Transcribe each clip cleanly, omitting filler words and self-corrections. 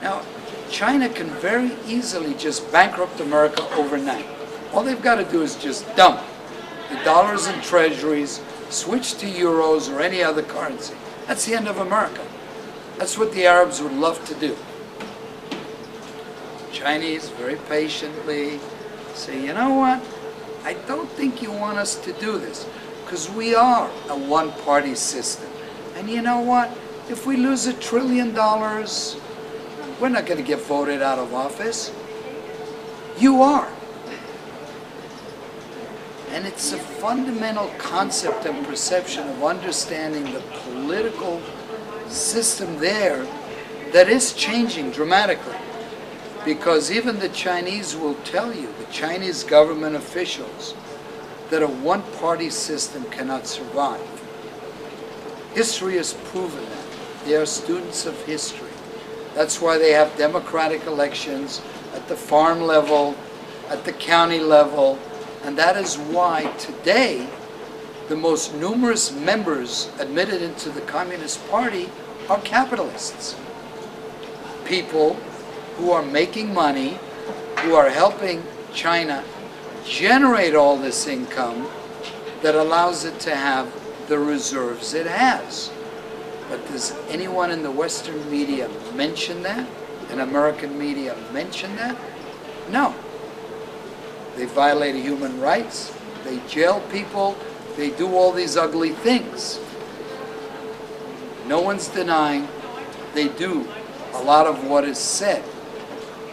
Now, China can very easily just bankrupt America overnight. All they've got to do is just dump the dollars and treasuries, switch to euros or any other currency. That's the end of America. That's what the Arabs would love to do. Chinese very patiently say, you know what? I don't think you want us to do this because we are a one-party system. And you know what? If we lose $1 trillion, we're not going to get voted out of office. You are. And it's a fundamental concept and perception of understanding the political system there that is changing dramatically. Because even the Chinese will tell you, the Chinese government officials, that a one-party system cannot survive. History has proven that. They are students of history. That's why they have democratic elections at the farm level, at the county level, and that is why today the most numerous members admitted into the Communist Party are capitalists. People who are making money, who are helping China generate all this income that allows it to have the reserves it has. But does anyone in the Western media mention that? In American media mention that? No. They violate human rights, they jail people, they do all these ugly things. No one's denying they do a lot of what is said.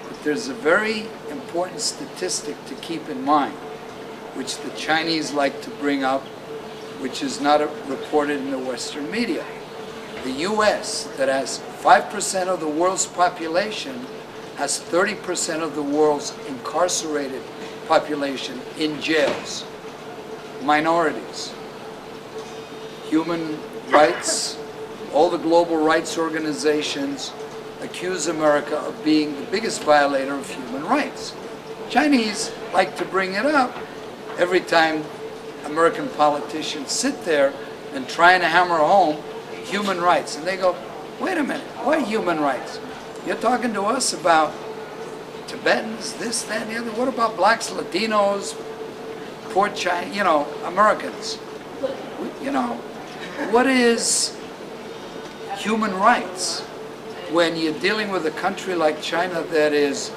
But there's a very important statistic to keep in mind, which the Chinese like to bring up, which is not reported in the Western media. The US, that has 5% of the world's population, has 30% of the world's incarcerated population in jails. Minorities. Human rights, all the global rights organizations accuse America of being the biggest violator of human rights. Chinese like to bring it up every time American politicians sit there and trying to hammer home human rights. And they go, wait a minute, what human rights? You're talking to us about Tibetans, this, that, and the other. What about blacks, Latinos, poor China, you know, Americans? You know, what is human rights when you're dealing with a country like China that is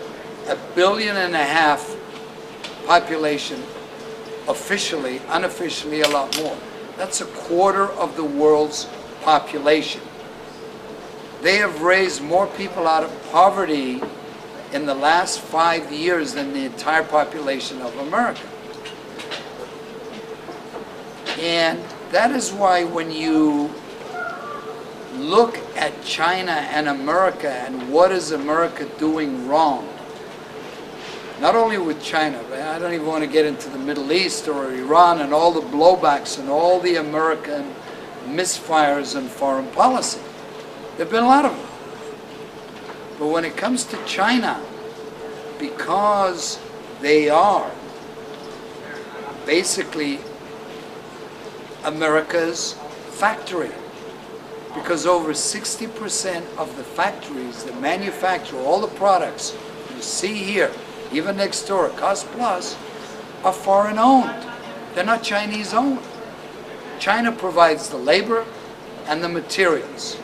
1.5 billion population, officially, unofficially a lot more. That's 1/4 of the world's population. They have raised more people out of poverty in the last 5 years than the entire population of America. And that is why when you look at China and America and what is America doing wrong, not only with China, but I don't even want to get into the Middle East or Iran and all the blowbacks and all the American misfires in foreign policy. There have been a lot of them. But when it comes to China, because they are basically America's factory, because over 60% of the factories that manufacture all the products you see here, even next door, Cost Plus, are foreign owned. They're not Chinese owned. China provides the labor and the materials.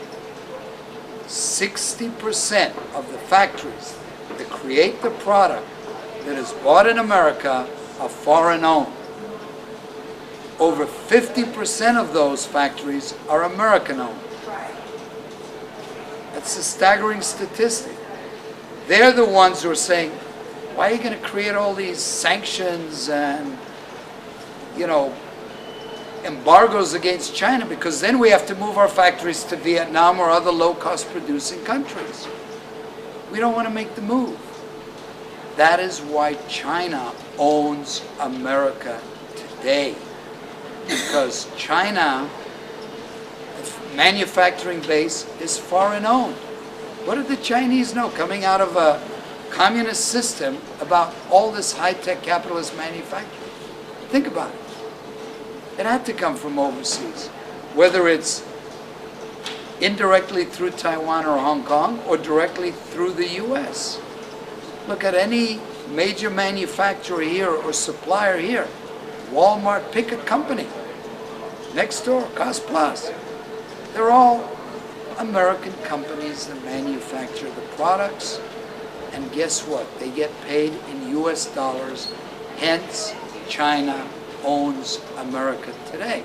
60% of the factories that create the product that is bought in America are foreign owned. Over 50% of those factories are American owned. That's a staggering statistic. They're the ones who are saying, why are you going to create all these sanctions and, you know, embargoes against China? Because then we have to move our factories to Vietnam or other low-cost producing countries. We don't want to make the move. That is why China owns America today. Because China, the manufacturing base, is foreign owned. What did the Chinese know coming out of a communist system about all this high-tech capitalist manufacturing? Think about it. It had to come from overseas. Whether it's indirectly through Taiwan or Hong Kong, or directly through the US. Look at any major manufacturer here or supplier here. Walmart, pick a company. Next door, Cost Plus. They're all American companies that manufacture the products. And guess what? They get paid in US dollars. Hence, China owns America today.